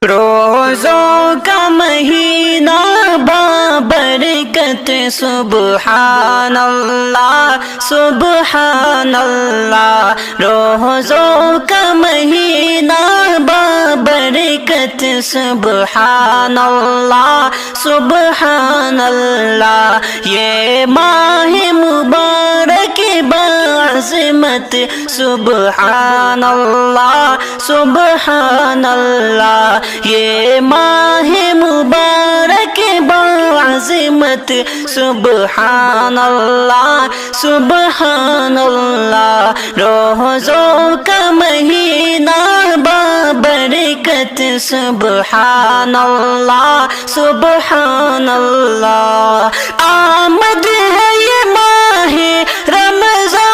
روزوں کا مہینہ بابرکت سبحان اللہ سبحان اللہ، روزوں کا مہینہ بابرکت سبحان اللہ سبحان اللہ، یہ ماہ مبارک بعظمت سبحان اللہ سبحان اللہ، یہ ماہ مبارک بعظمت سبحان اللہ سبحان اللہ، روزوں کا مہینہ بابرکت سبحان اللہ سبحان اللہ، آمد ہے یہ ماہ رمضان